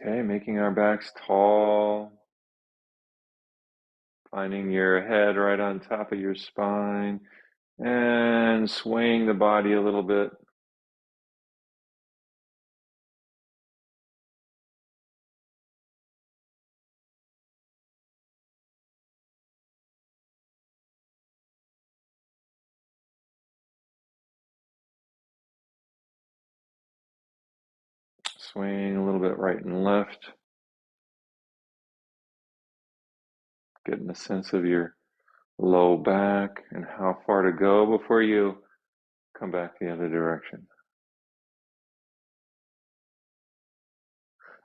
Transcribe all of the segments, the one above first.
Okay, making our backs tall, finding your head right on top of your spine, and swaying the body a little bit. Swaying a little bit right and left, getting a sense of your low back and how far to go before you come back the other direction.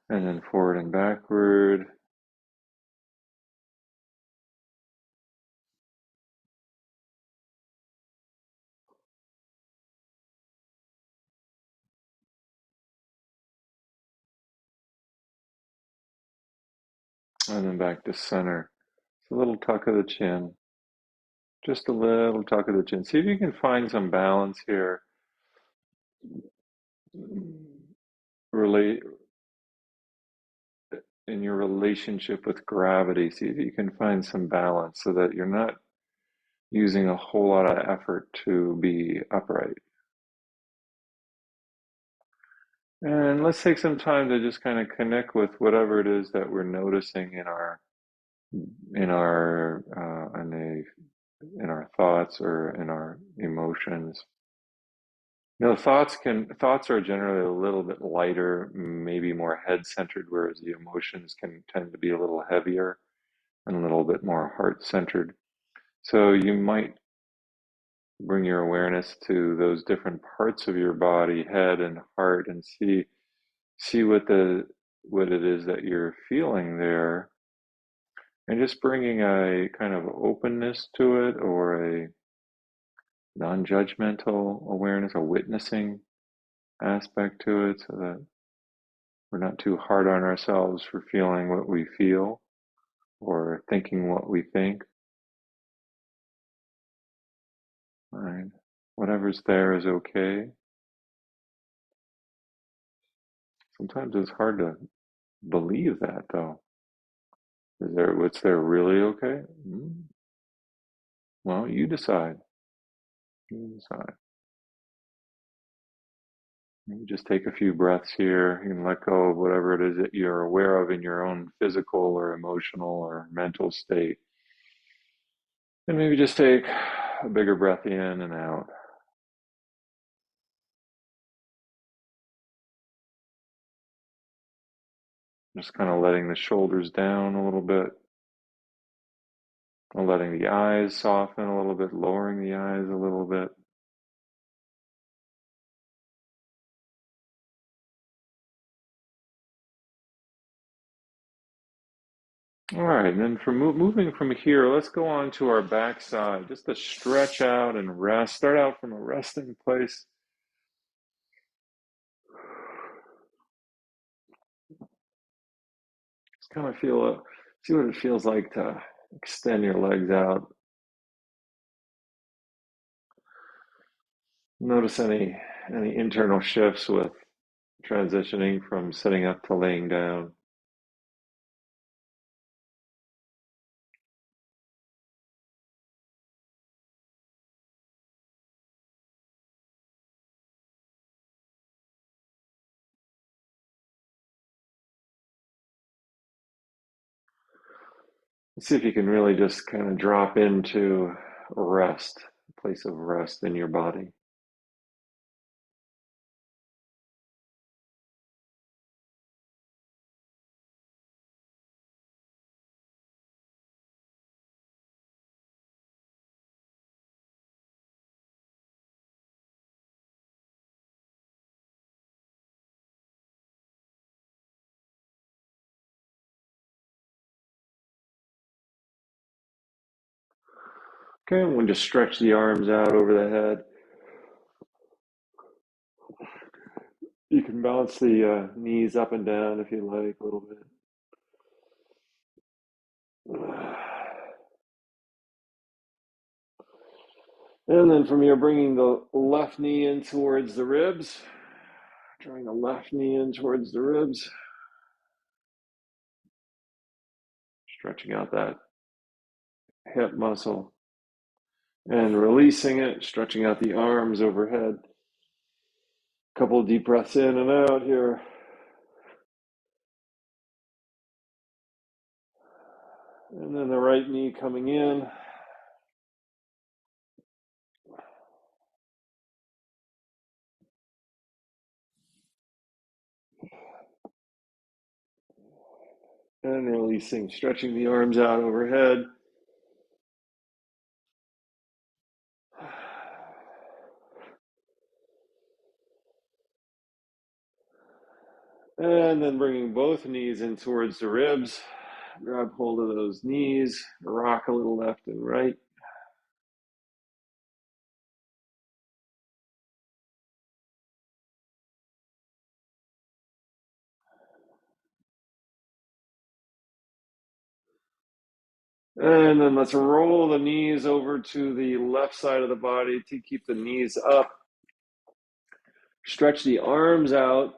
And then forward and backward. And then back to center. It's a little tuck of the chin. Just a little tuck of the chin. See if you can find some balance here. Relate in your relationship with gravity. See if you can find some balance so that you're not using a whole lot of effort to be upright. And let's take some time to just kind of connect with whatever it is that we're noticing in our thoughts or in our emotions. You know, thoughts are generally a little bit lighter, maybe more head centered, whereas the emotions can tend to be a little heavier and a little bit more heart centered. So you might bring your awareness to those different parts of your body, head and heart, and see what it is that you're feeling there, and just bringing a kind of openness to it, or a non-judgmental awareness, a witnessing aspect to it, so that we're not too hard on ourselves for feeling what we feel or thinking what we think. Right? Whatever's there is okay. Sometimes it's hard to believe that, though. What's there really okay? Well, you decide. You decide. Maybe just take a few breaths here. You can let go of whatever it is that you're aware of in your own physical or emotional or mental state. And maybe just take a bigger breath in and out. Just kind of letting the shoulders down a little bit, and letting the eyes soften a little bit, lowering the eyes a little bit. All right, and then moving from here, let's go on to our backside, just to stretch out and rest. Start out from a resting place. Just kind of see what it feels like to extend your legs out. Notice any internal shifts with transitioning from sitting up to laying down. See if you can really just kind of drop into rest, a place of rest in your body. Okay, and we'll just stretch the arms out over the head. You can bounce the knees up and down if you like a little bit. And then from here, bringing the left knee in towards the ribs. Drawing the left knee in towards the ribs. stretching out that hip muscle and releasing it, stretching out the arms overhead. Couple of deep breaths in and out here. And then the right knee coming in. And releasing, stretching the arms out overhead. And then bringing both knees in towards the ribs. Grab hold of those knees, rock a little left and right. And then let's roll the knees over to the left side of the body to keep the knees up. Stretch the arms out,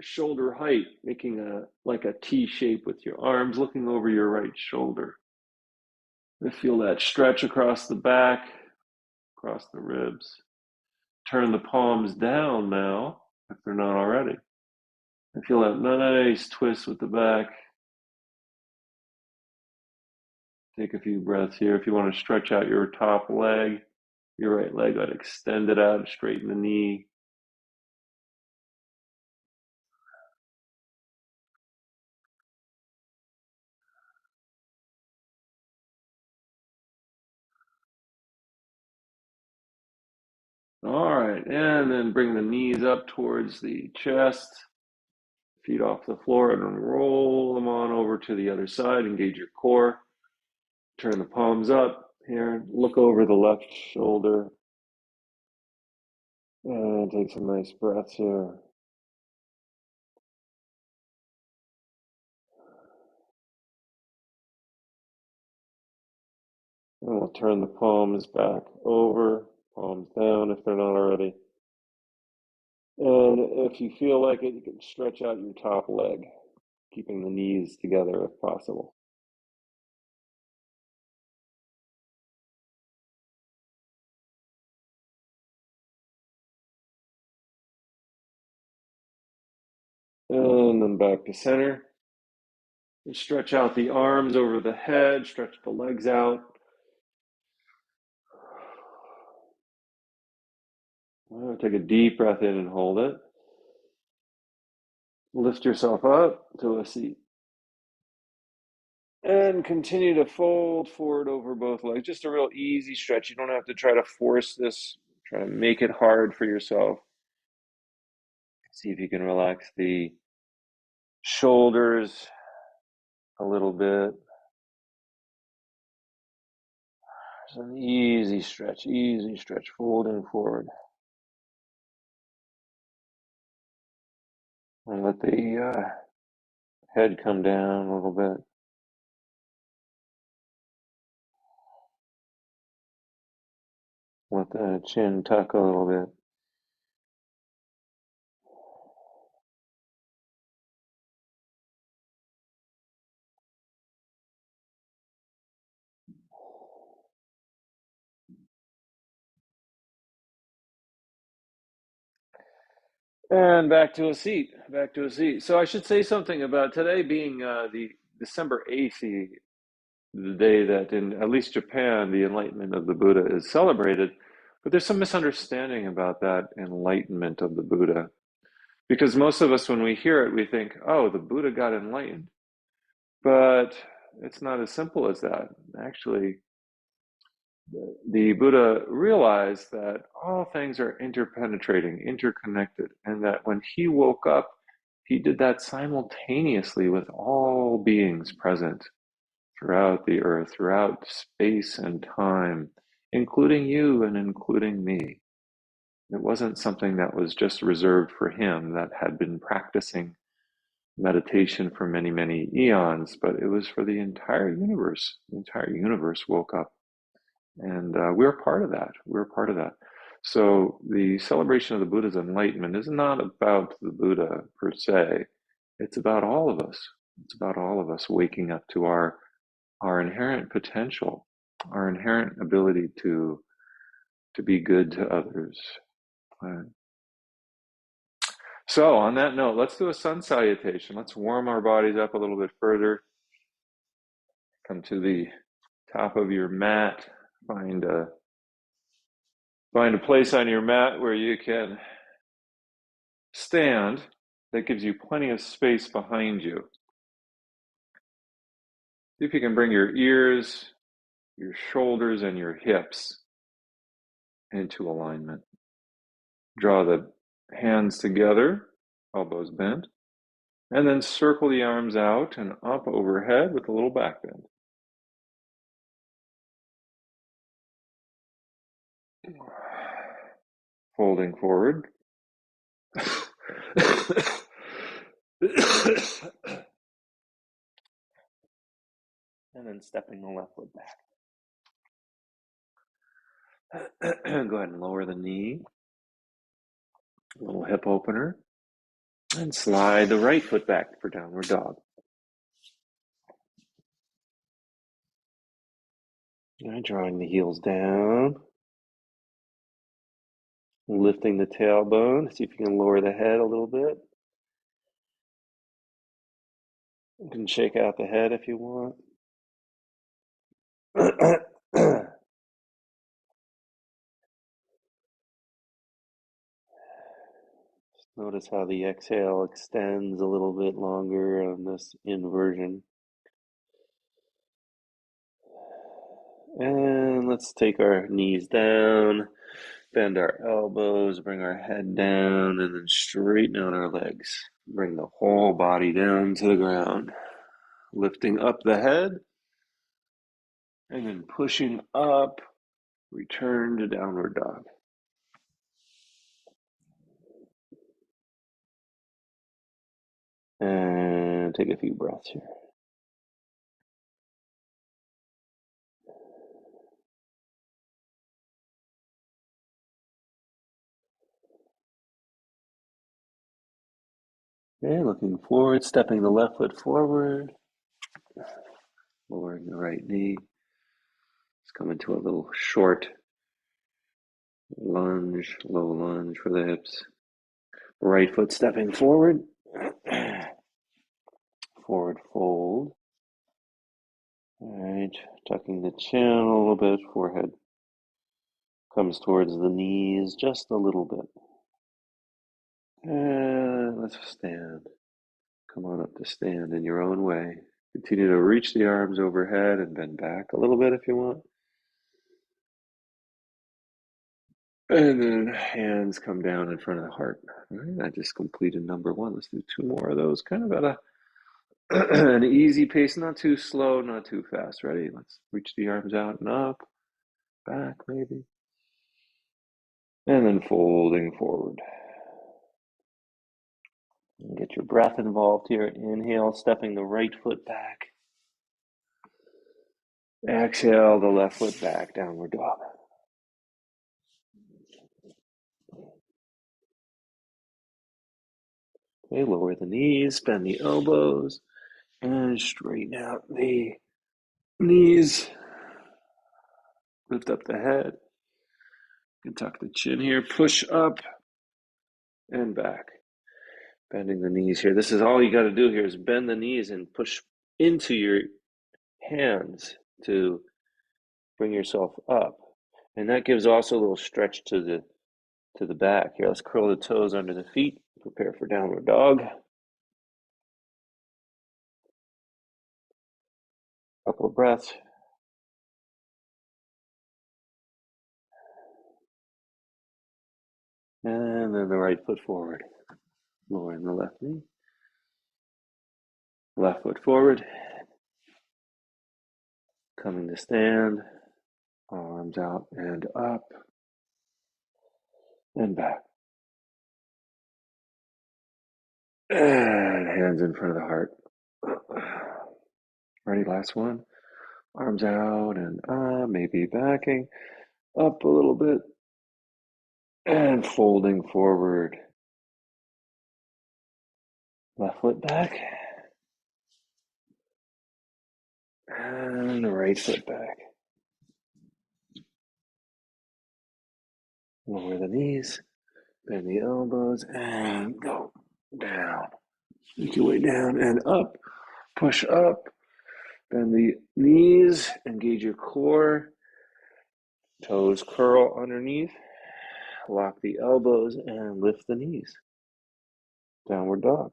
shoulder height, making like a T shape with your arms, looking over your right shoulder. I feel that stretch across the back, across the ribs. Turn the palms down now, if they're not already. I feel that nice twist with the back. Take a few breaths here. If you want to stretch out your top leg, your right leg, I'd extend it out, straighten the knee. All right, and then bring the knees up towards the chest, feet off the floor, and then roll them on over to the other side. Engage your core. Turn the palms up here. Look over the left shoulder. And take some nice breaths here. And we'll turn the palms back over, palms down if they're not already. And if you feel like it, you can stretch out your top leg, keeping the knees together if possible. And then back to center. And stretch out the arms over the head, stretch the legs out. Take a deep breath in and hold it. Lift yourself up to a seat. And continue to fold forward over both legs. Just a real easy stretch. You don't have to try to force this, try to make it hard for yourself. See if you can relax the shoulders a little bit. Just an easy stretch, folding forward. And let the head come down a little bit. Let the chin tuck a little bit. And back to a seat, back to a seat. So I should say something about today being the December 8th, the day that in at least Japan, the enlightenment of the Buddha is celebrated. But there's some misunderstanding about that enlightenment of the Buddha. Because most of us, when we hear it, we think, oh, the Buddha got enlightened. But it's not as simple as that. Actually, the Buddha realized that all things are interpenetrating, interconnected, and that when he woke up, he did that simultaneously with all beings present throughout the earth, throughout space and time, including you and including me. It wasn't something that was just reserved for him that had been practicing meditation for many, many eons, but it was for the entire universe. The entire universe woke up. And we're part of that. We're part of that. So the celebration of the Buddha's enlightenment is not about the Buddha per se. It's about all of us. It's about all of us waking up to our our inherent potential, our inherent ability to be good to others. Right. So, on that note, let's do a sun salutation. Let's warm our bodies up a little bit further. Come to the top of your mat. Find a place on your mat where you can stand that gives you plenty of space behind you. See if you can bring your ears, your shoulders, and your hips into alignment. Draw the hands together, elbows bent, and then circle the arms out and up overhead with a little back bend. Folding forward. And then stepping the left foot back. Go ahead and lower the knee. A little hip opener. And slide the right foot back for downward dog. All right, drawing the heels down. Lifting the tailbone. See if you can lower the head a little bit. You can shake out the head if you want. Notice how the exhale extends a little bit longer on this inversion. And let's take our knees down, bend our elbows, bring our head down, and then straighten out our legs. Bring the whole body down to the ground. Lifting up the head, and then pushing up, return to downward dog. And take a few breaths here. Okay, looking forward, stepping the left foot forward, lowering the right knee. Let's come into a little short lunge, low lunge for the hips. Right foot stepping forward, forward fold. All right, tucking the chin a little bit, forehead comes towards the knees just a little bit. And let's stand. Come on up to stand in your own way. Continue to reach the arms overhead and bend back a little bit if you want. And then hands come down in front of the heart. All right, I just completed number one. Let's do two more of those, kind of at an easy pace, not too slow, not too fast. Ready? Let's reach the arms out and up, back maybe. And then folding forward. Get your breath involved here. Inhale, stepping the right foot back. Exhale, the left foot back, downward dog. Okay, lower the knees, bend the elbows, and straighten out the knees. Lift up the head. You can tuck the chin here, push up and back. Bending the knees here. This is all you got to do here is bend the knees and push into your hands to bring yourself up. And that gives also a little stretch to the back. Here, let's curl the toes under the feet. Prepare for downward dog. Couple of breaths. And then the right foot forward. Lowering the left knee. Left foot forward. Coming to stand. Arms out and up. And back. And hands in front of the heart. Ready, last one. Arms out and maybe backing up a little bit. And folding forward. Left foot back. And the right foot back. Lower the knees, bend the elbows, and go down. Make your way down and up. Push up. Bend the knees, engage your core. Toes curl underneath. Lock the elbows and lift the knees. Downward dog.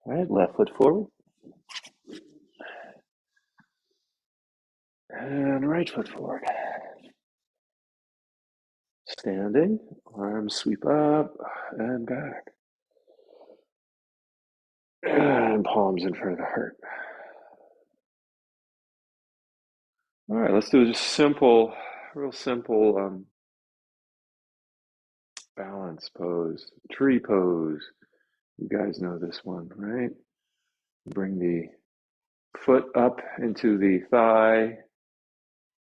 All right, left foot forward. And right foot forward. Standing, arms sweep up and back. And palms in front of the heart. All right, let's do just simple, real simple balance pose, tree pose. You guys know this one, right? Bring the foot up into the thigh,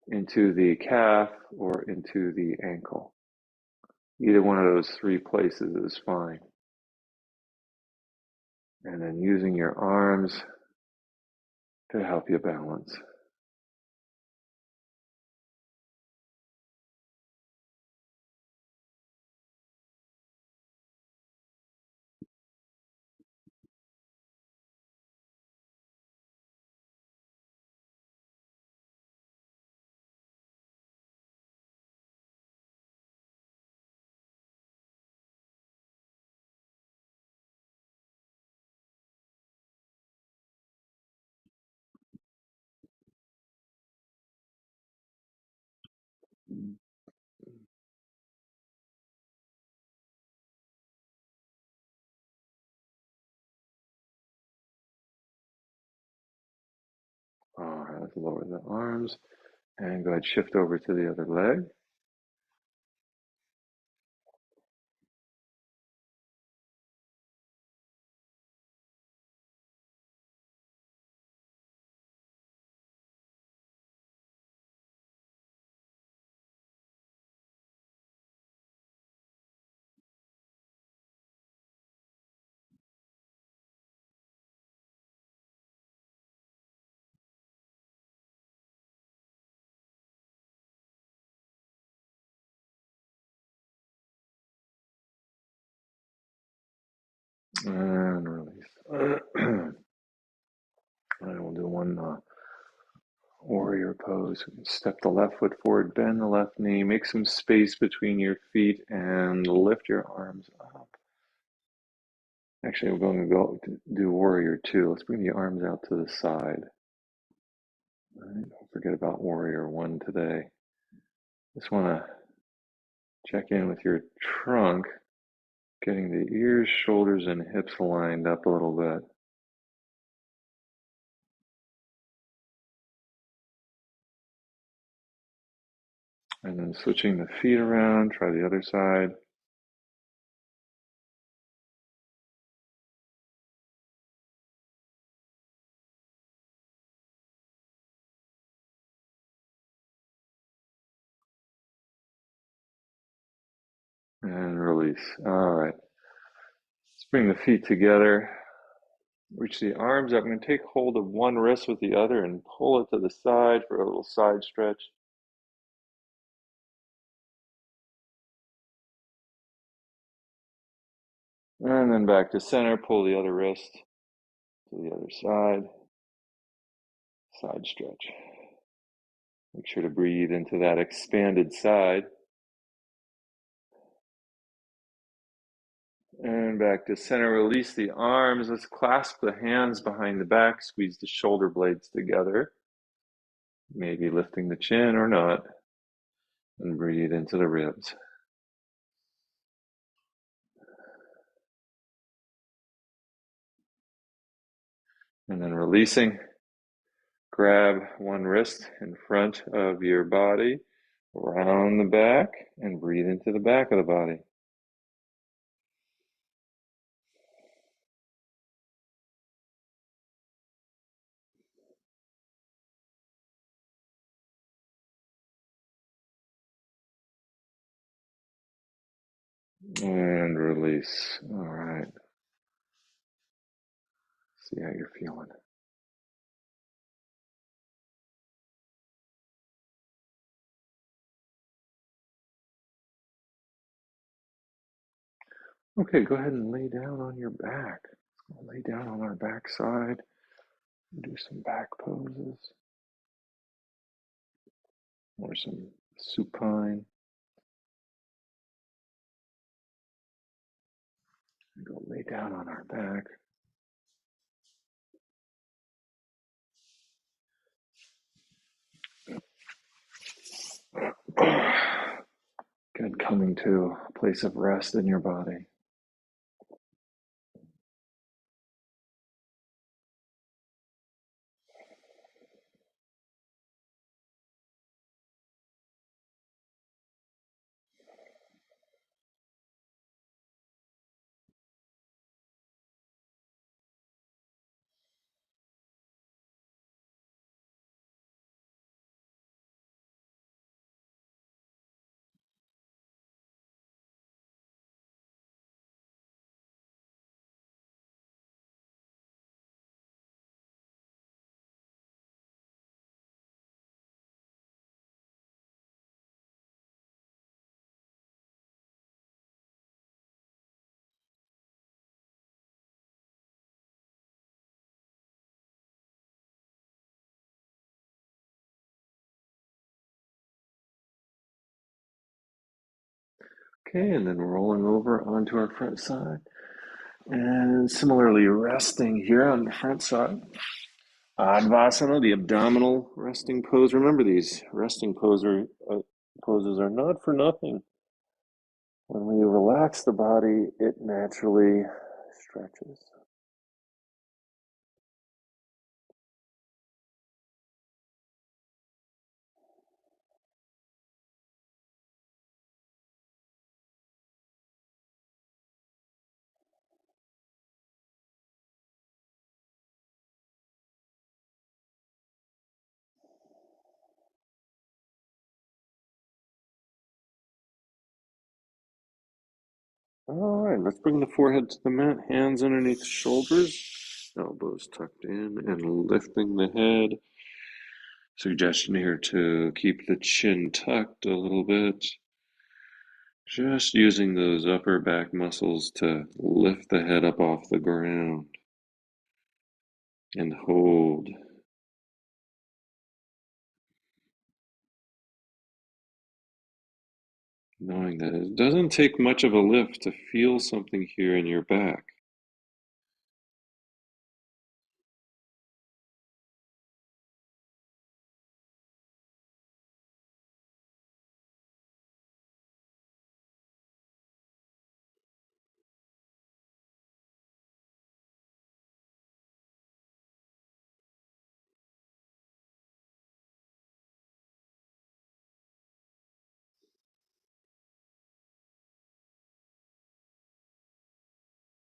into the calf, or into the ankle. Either one of those three places is fine. And then using your arms to help you balance. All right, let's lower the arms and go ahead, shift over to the other leg. And release. And we'll do one warrior pose. Step the left foot forward, bend the left knee, make some space between your feet, and lift your arms up. Actually, we're going to go to do warrior two. Let's bring the arms out to the side. All right, don't forget about warrior one today. Just want to check in with your trunk, getting the ears, shoulders, and hips lined up a little bit. And then switching the feet around, try the other side. And release. All right. Let's bring the feet together. Reach the arms up. I'm going to take hold of one wrist with the other and pull it to the side for a little side stretch. And then back to center. Pull the other wrist to the other side. Side stretch. Make sure to breathe into that expanded side. And back to center. Release the arms. Let's clasp the hands behind the back. Squeeze the shoulder blades together. Maybe lifting the chin or not. And breathe into the ribs. And then releasing. Grab one wrist in front of your body, around the back, and breathe into the back of the body. And release. All right. See how you're feeling. Okay, go ahead and lay down on your back. We'll lay down on our back side and do some back poses or some supine. Go lay down on our back. Good, coming to a place of rest in your body. Okay, and then rolling over onto our front side. And similarly, resting here on the front side. Advasana, the abdominal resting pose. Remember, these resting poses are not for nothing. When we relax the body, it naturally stretches. All right, let's bring the forehead to the mat, hands underneath the shoulders, elbows tucked in, and lifting the head. Suggestion here to keep the chin tucked a little bit. Just using those upper back muscles to lift the head up off the ground and hold. Knowing that it doesn't take much of a lift to feel something here in your back.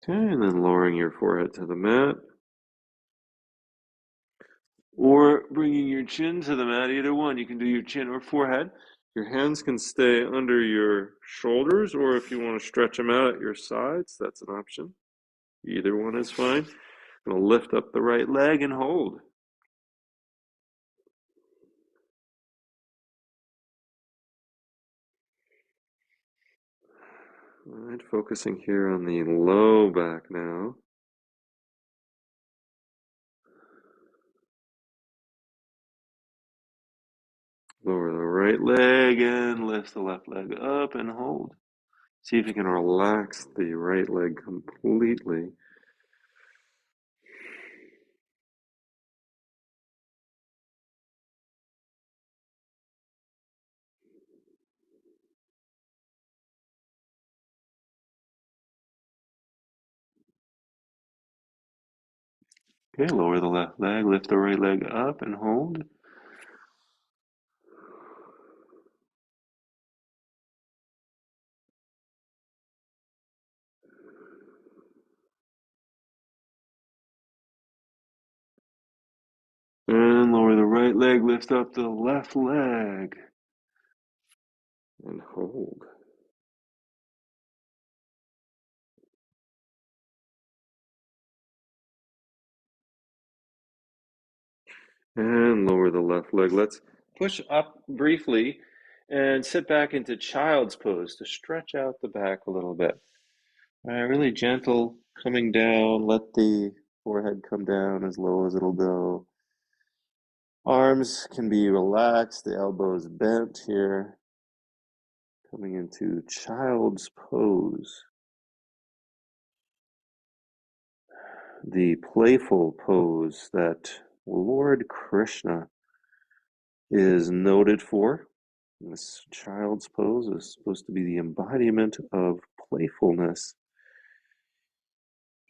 Okay, and then lowering your forehead to the mat. Or bringing your chin to the mat, either one. You can do your chin or forehead. Your hands can stay under your shoulders, or if you want to stretch them out at your sides, that's an option. Either one is fine. I'm going to lift up the right leg and hold. All right, focusing here on the low back now. Lower the right leg and lift the left leg up and hold. See if you can relax the right leg completely. Okay, lower the left leg, lift the right leg up and hold. And lower the right leg, lift up the left leg and hold. And lower the left leg. Let's push up briefly and sit back into child's pose to stretch out the back a little bit. Really gentle coming down. Let the forehead come down as low as it'll go. Arms can be relaxed, the elbows bent here. Coming into child's pose, the playful pose that Lord Krishna is noted for. This child's pose is supposed to be the embodiment of playfulness.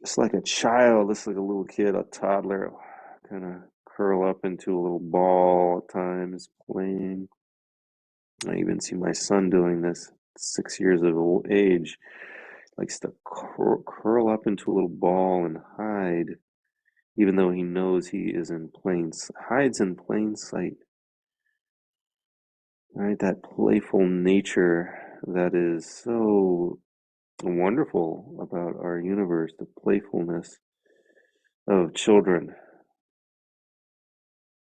Just like a child, just like a little kid, a toddler, kind of curl up into a little ball at times, playing. I even see my son doing this, 6 years of age, likes to curl up into a little ball and hide, even though he knows he is in hides in plain sight. Right, that playful nature that is so wonderful about our universe, the playfulness of children,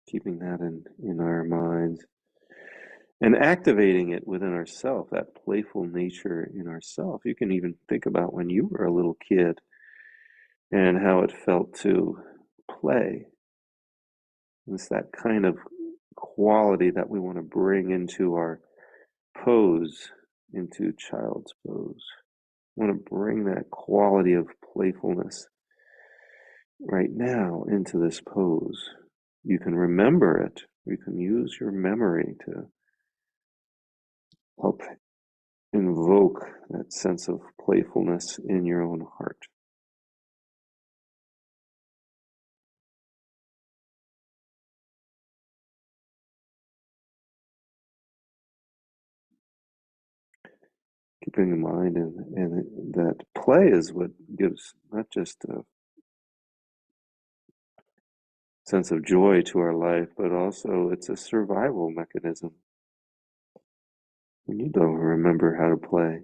keeping that in our minds and activating it within ourselves, that playful nature in ourselves. You can even think about when you were a little kid and how it felt to play. It's that kind of quality that we want to bring into our pose, into child's pose. We want to bring that quality of playfulness right now into this pose. You can remember it. You can use your memory to help invoke that sense of playfulness in your own heart. Keeping in mind and that play is what gives not just a sense of joy to our life, but also it's a survival mechanism. We need to remember how to play.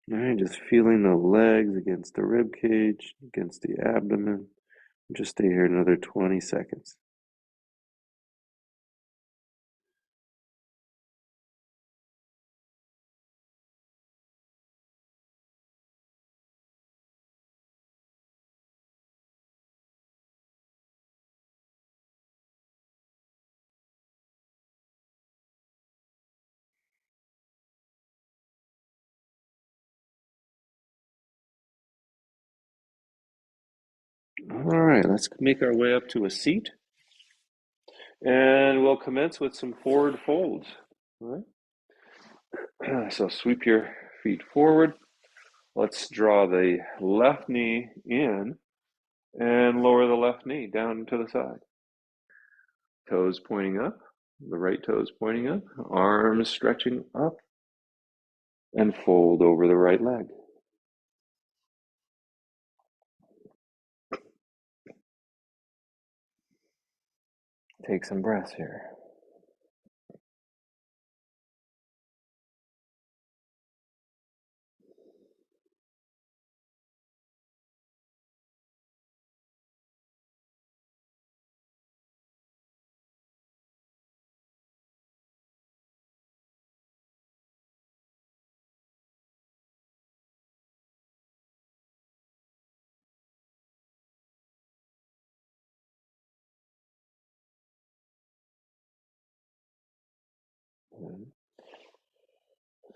All right, just feeling the legs against the rib cage, against the abdomen. Just stay here another 20 seconds. All right, let's make our way up to a seat. And we'll commence with some forward folds. All right. So sweep your feet forward. Let's draw the left knee in and lower the left knee down to the side. Toes pointing up, the right toes pointing up, arms stretching up, and fold over the right leg. Take some breaths here.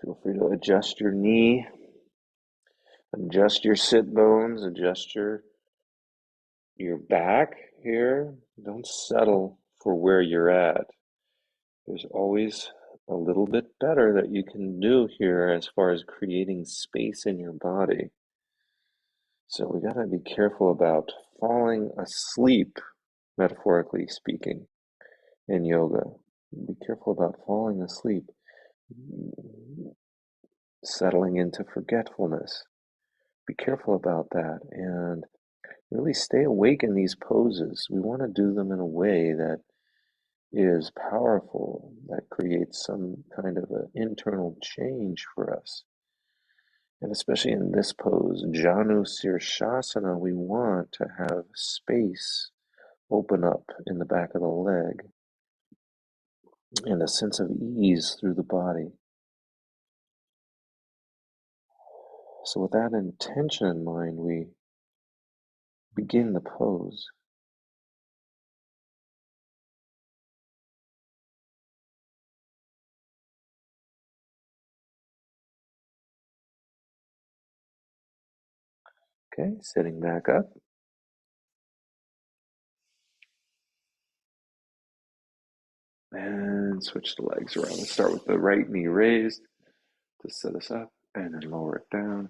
Feel free to adjust your knee, adjust your sit bones, adjust your back here. Don't settle for where you're at. There's always a little bit better that you can do here as far as creating space in your body. So we got to be careful about falling asleep, metaphorically speaking, in yoga. Be careful about falling asleep, settling into forgetfulness. Be careful about that and really stay awake in these poses. We want to do them in a way that is powerful, that creates some kind of an internal change for us. And especially in this pose, Janu Sirsasana, we want to have space open up in the back of the leg and a sense of ease through the body. So with that intention in mind, we begin the pose. Okay, sitting back up. And switch the legs around. Let's start with the right knee raised to set us up, and then lower it down.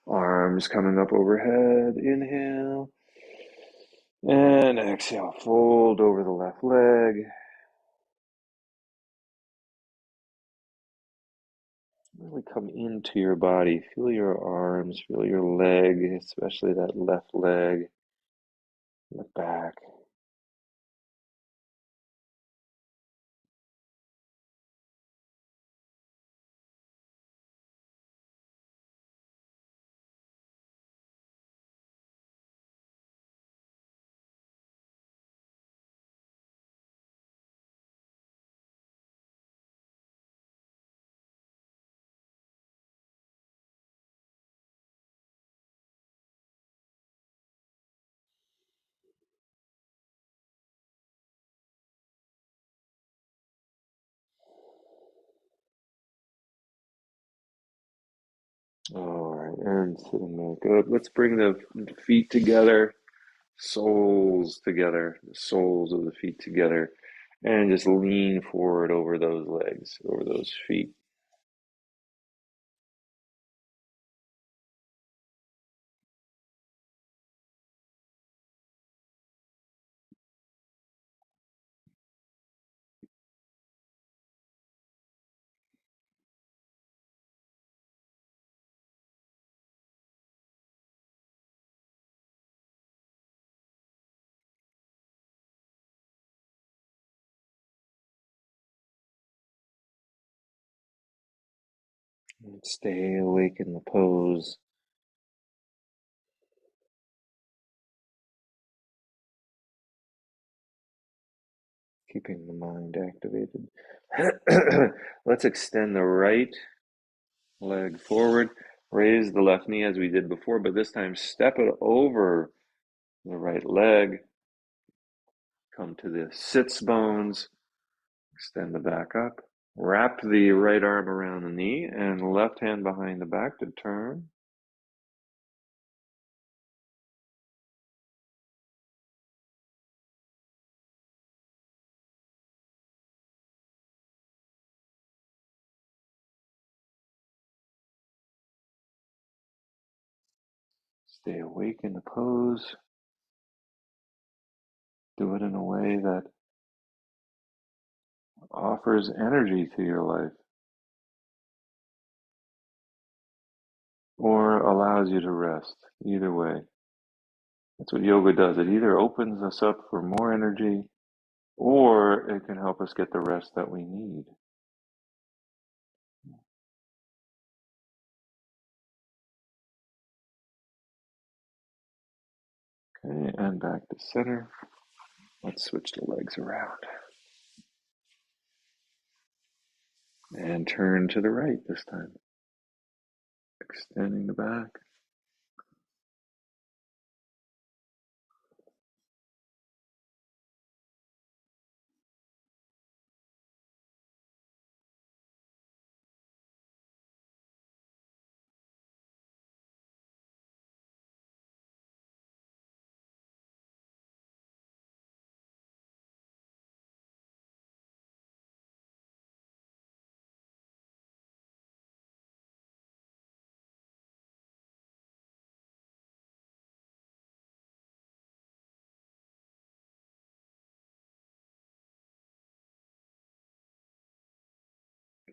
Arms coming up overhead. Inhale. And exhale, fold over the left leg. Really come into your body. Feel your arms, feel your leg, especially that left leg, the back. All right, and sitting back up. Let's bring the feet together, soles together, the soles of the feet together, and just lean forward over those legs, over those feet. And stay awake in the pose, keeping the mind activated. Let's extend the right leg forward. Raise the left knee as we did before, but this time step it over the right leg. Come to the sits bones. Extend the back up. Wrap the right arm around the knee and left hand behind the back to turn. Stay awake in the pose. Do it in a way that offers energy to your life or allows you to rest. Either way. That's what yoga does. It either opens us up for more energy or it can help us get the rest that we need. Okay, and back to center. Let's switch the legs around. And turn to the right this time. Extending the back.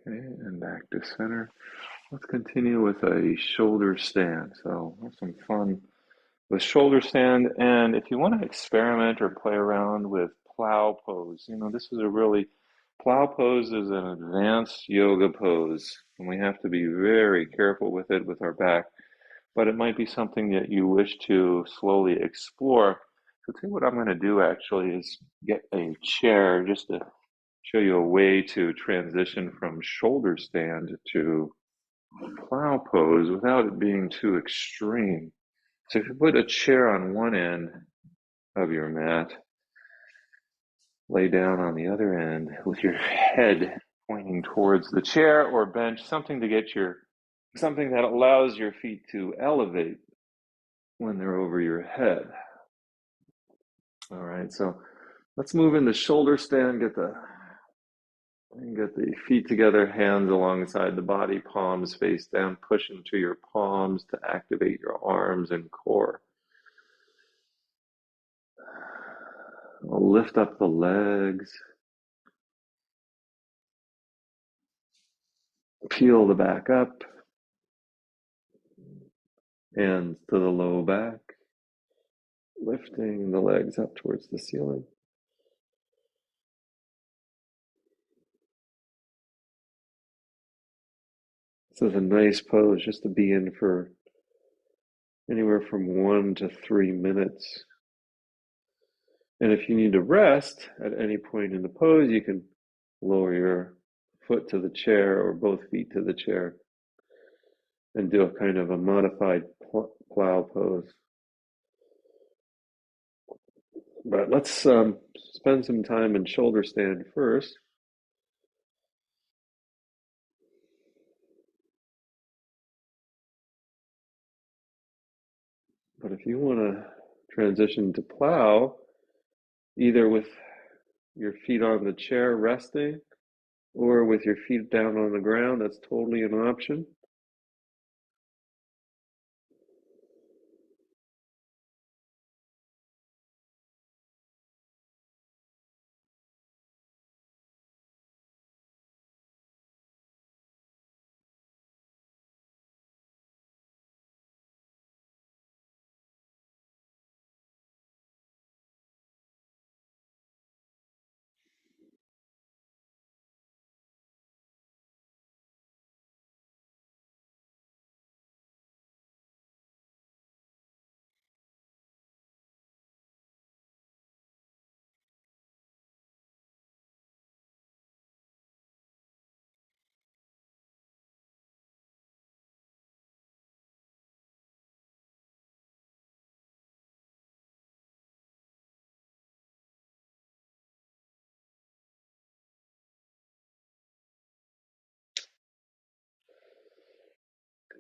Okay, and back to center. Let's continue with a shoulder stand. So have some fun with shoulder stand. And if you want to experiment or play around with plow pose, this is a really Plow pose is an advanced yoga pose, and we have to be very careful with it with our back, but it might be something that you wish to slowly explore. So, I think what I'm going to do actually is get a chair just to show you a way to transition from shoulder stand to plow pose without it being too extreme. So, if you put a chair on one end of your mat, lay down on the other end with your head pointing towards the chair or bench, something that allows your feet to elevate when they're over your head. All right, so let's move into shoulder stand. Get the feet together, hands alongside the body, palms face down. Push into your palms to activate your arms and core. I'll lift up the legs, peel the back up, hands to the low back, lifting the legs up towards the ceiling. This is a nice pose just to be in for anywhere from 1 to 3 minutes. And if you need to rest at any point in the pose, you can lower your foot to the chair or both feet to the chair and do a kind of a modified plow pose. But let's spend some time in shoulder stand first. But if you want to transition to plow, either with your feet on the chair resting or with your feet down on the ground, that's totally an option.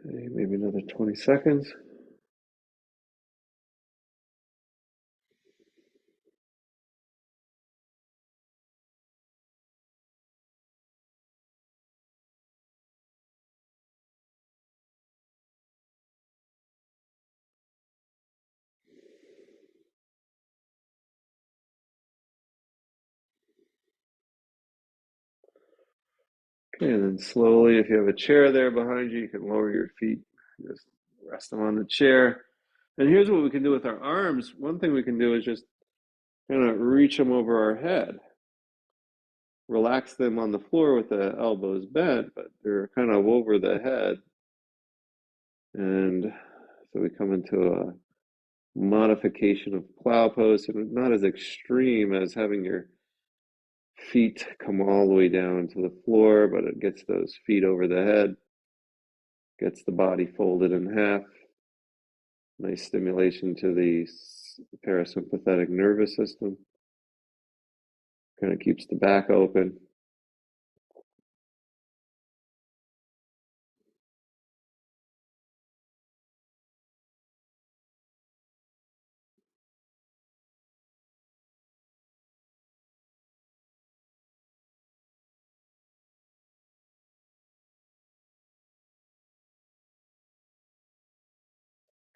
Okay, maybe another 20 seconds. Okay, and then slowly, if you have a chair there behind you, you can lower your feet, just rest them on the chair. And here's what we can do with our arms. One thing we can do is just kind of reach them over our head. Relax them on the floor with the elbows bent, but they're kind of over the head. And so we come into a modification of plow pose, and not as extreme as having your feet come all the way down to the floor, but it gets those feet over the head, gets the body folded in half. Nice stimulation to the parasympathetic nervous system. Kind of keeps the back open.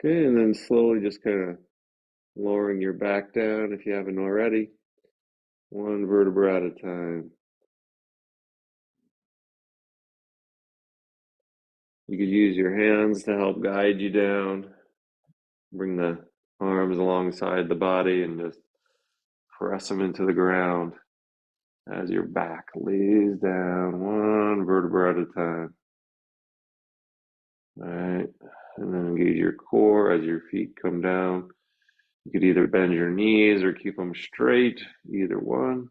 Okay, and then slowly just kind of lowering your back down if you haven't already, one vertebra at a time. You could use your hands to help guide you down. Bring the arms alongside the body and just press them into the ground. as your back lays down one vertebra at a time. All right. And then engage your core as your feet come down. You could either bend your knees or keep them straight, either one.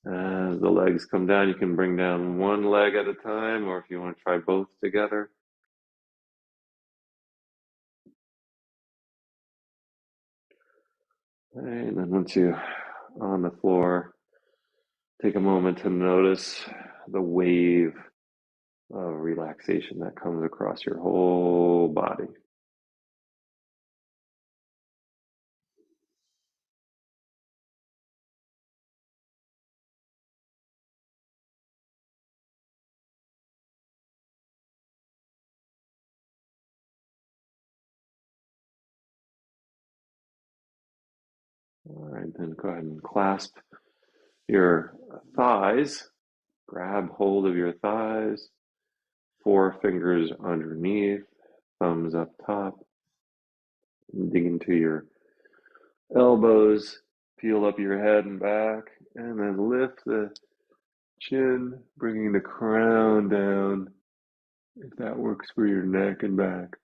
As the legs come down, you can bring down one leg at a time, or if you want to try both together. All right, and then once you're on the floor, take a moment to notice the wave of relaxation that comes across your whole body. All right, then go ahead and clasp your thighs. Grab hold of your thighs, 4 fingers underneath, thumbs up top. Dig into your elbows, peel up your head and back, and then lift the chin, bringing the crown down, if that works for your neck and back.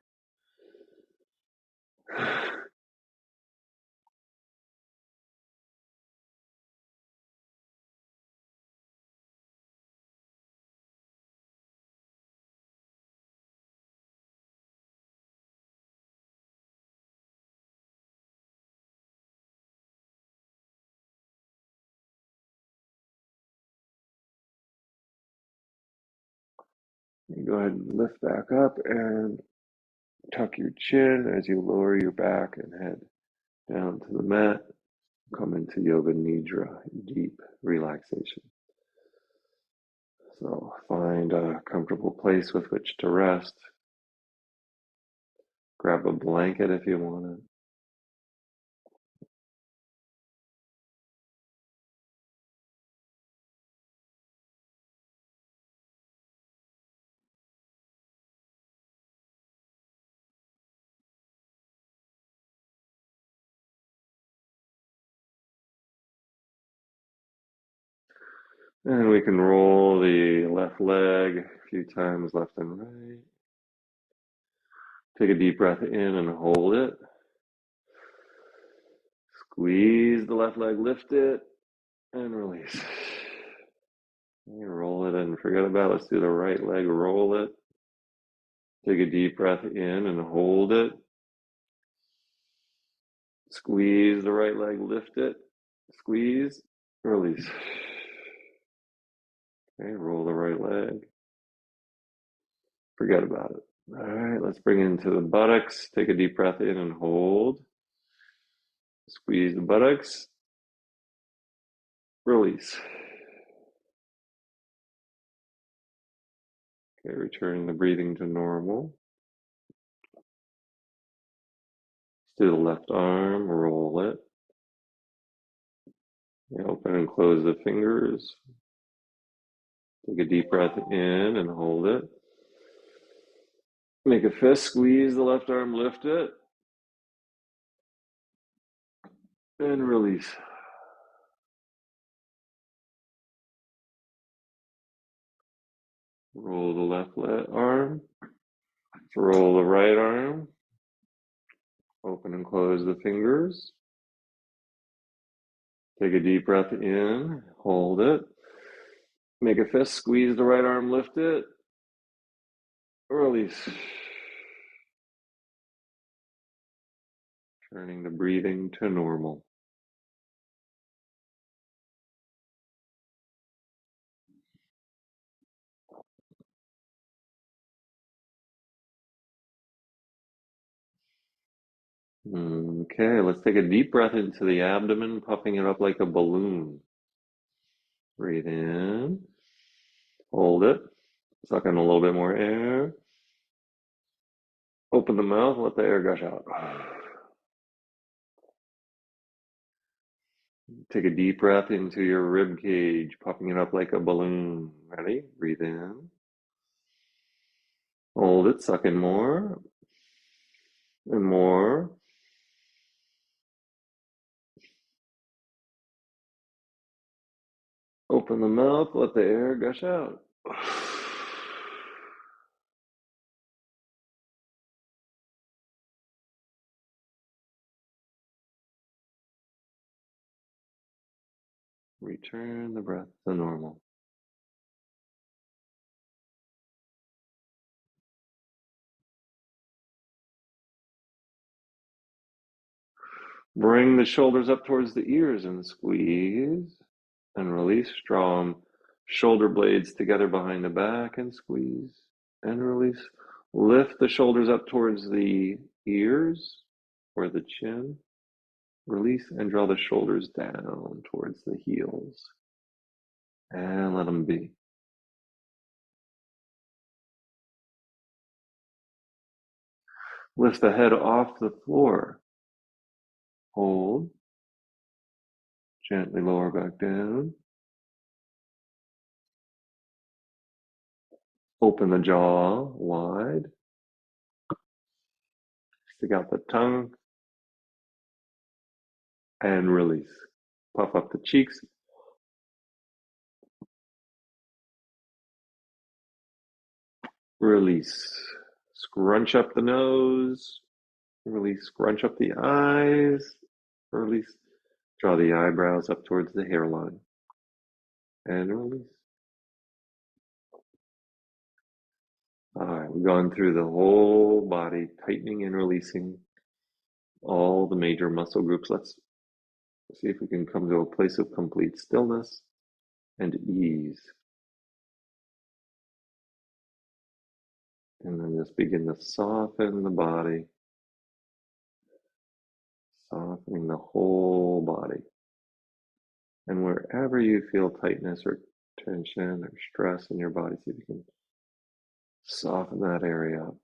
You go ahead and lift back up and tuck your chin as you lower your back and head down to the mat. Come into Yoga Nidra, deep relaxation. So find a comfortable place with which to rest. Grab a blanket if you want it. And we can roll the left leg a few times left and right. Take a deep breath in and hold it. Squeeze the left leg, lift it, and release. You roll it and forget about it. Let's do the right leg, roll it. Take a deep breath in and hold it. Squeeze the right leg, lift it. Squeeze, release. Okay, roll the right leg. Forget about it. All right, let's bring it into the buttocks. Take a deep breath in and hold. Squeeze the buttocks. Release. Okay, returning the breathing to normal. Let's do the left arm, roll it. Open and close the fingers. Take a deep breath in and hold it. Make a fist, squeeze the left arm, lift it, and release. Roll the left arm, roll the right arm, open and close the fingers. Take a deep breath in, hold it. Make a fist, squeeze the right arm, lift it, release. Turning the breathing to normal. Okay, let's take a deep breath into the abdomen, puffing it up like a balloon. Breathe in, hold it, suck in a little bit more air. Open the mouth, let the air gush out. Take a deep breath into your rib cage, puffing it up like a balloon. Ready? Breathe in. Hold it, suck in more and more. Open the mouth, let the air gush out. Return the breath to normal. Bring the shoulders up towards the ears and squeeze and release. Draw them shoulder blades together behind the back and squeeze and release. Lift the shoulders up towards the ears or the chin. Release and draw the shoulders down towards the heels and let them be. Lift the head off the floor. Hold. Gently lower back down. Open the jaw wide. Stick out the tongue and release. Puff up the cheeks. Release. Scrunch up the nose. Release. Scrunch up the eyes. Release. Draw the eyebrows up towards the hairline and release. All right, we've gone through the whole body, tightening and releasing all the major muscle groups. Let's see if we can come to a place of complete stillness and ease. And then just begin to soften the body, softening the whole body. And wherever you feel tightness or tension or stress in your body, see if you can soften that area up.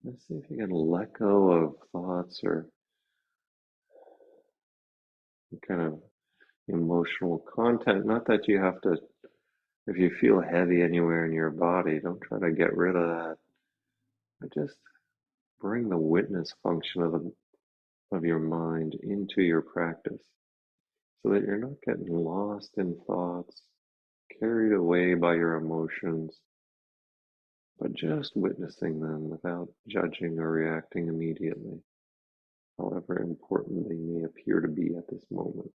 Let's see if you can let go of thoughts or kind of emotional content. Not that you have to, if you feel heavy anywhere in your body, don't try to get rid of that. But just bring the witness function of your mind into your practice so that you're not getting lost in thoughts, carried away by your emotions, but just witnessing them without judging or reacting immediately, however important they may appear to be at this moment.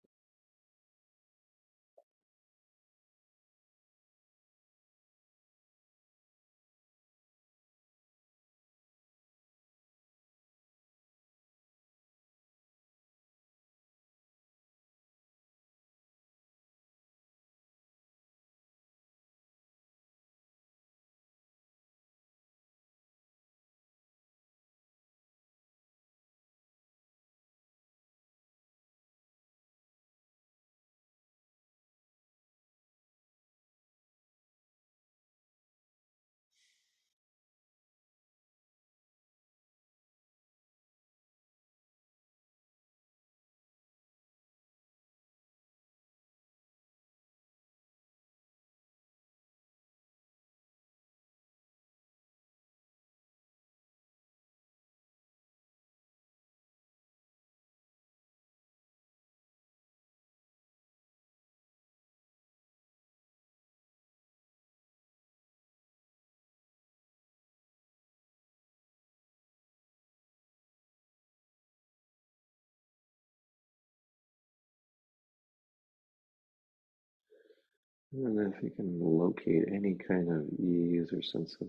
And if you can locate any kind of ease or sense of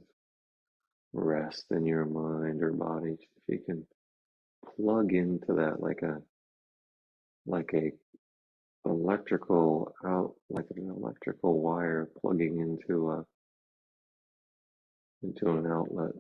rest in your mind or body, if you can plug into that like a electrical out like an electrical wire plugging into an outlet.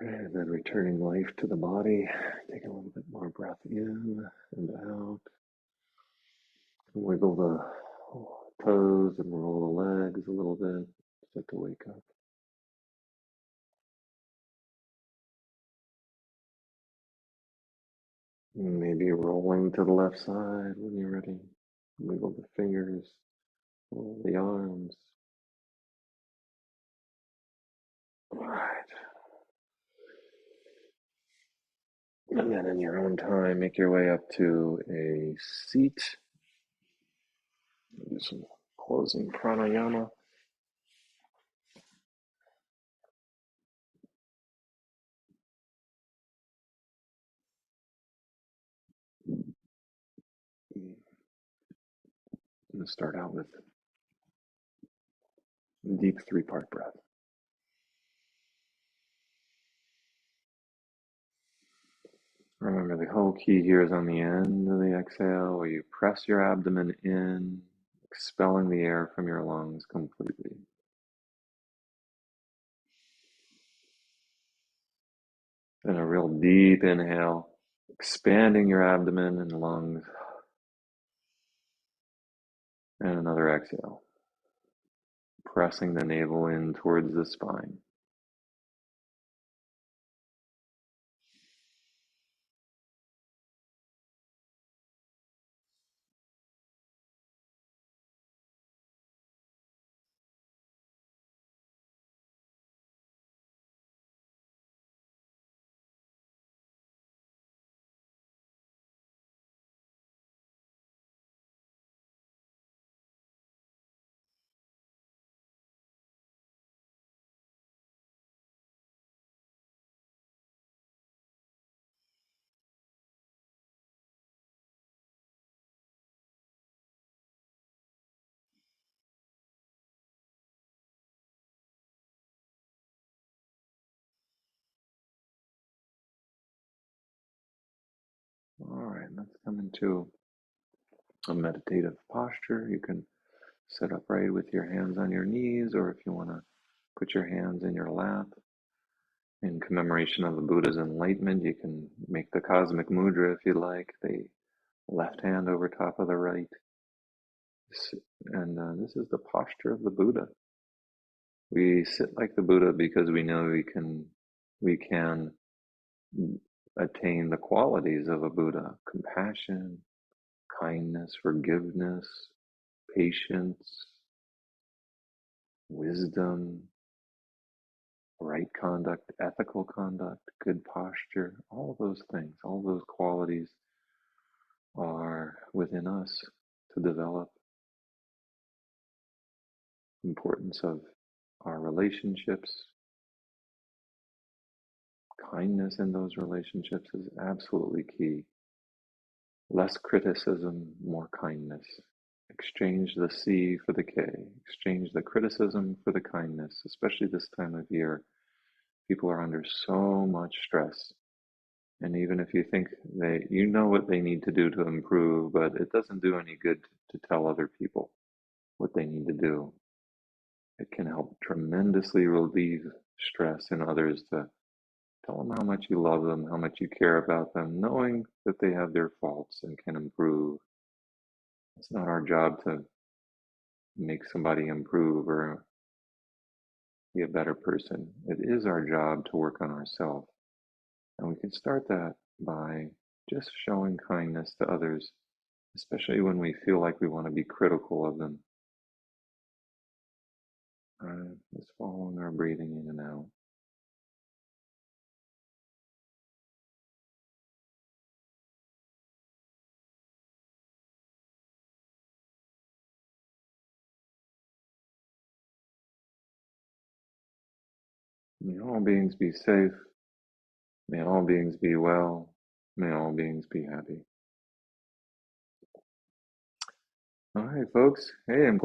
And then returning life to the body. Take a little bit more breath in and out. Wiggle the toes and roll the legs a little bit. Start to wake up. Maybe rolling to the left side when you're ready. Wiggle the fingers, roll the arms. All right. And then in your own time, make your way up to a seat. Do some closing pranayama. And start out with deep three-part breath. Remember, the whole key here is on the end of the exhale, where you press your abdomen in, expelling the air from your lungs completely. Then a real deep inhale, expanding your abdomen and lungs, and another exhale, pressing the navel in towards the spine. All right, let's come into a meditative posture. You can sit upright with your hands on your knees, or if you want to put your hands in your lap. In commemoration of the Buddha's enlightenment, you can make the cosmic mudra if you like, the left hand over top of the right. And this is the posture of the Buddha. We sit like the Buddha because we know we can attain the qualities of a Buddha: compassion, kindness, forgiveness, patience, wisdom, right conduct, ethical conduct, good posture. All of those things, all those qualities are within us to develop. Importance of our relationships, kindness in those relationships is absolutely key. Less criticism, more kindness. Exchange the C for the K. Exchange the criticism for the kindness, especially this time of year. People are under so much stress. And even if you think you know what they need to do to improve, but it doesn't do any good to tell other people what they need to do. It can help tremendously relieve stress in others to tell them how much you love them, how much you care about them, knowing that they have their faults and can improve. It's not our job to make somebody improve or be a better person. It is our job to work on ourselves. And we can start that by just showing kindness to others, especially when we feel like we want to be critical of them. All right, just following our breathing in and out. May all beings be safe. May all beings be well. May all beings be happy. All right, folks. Hey, I'm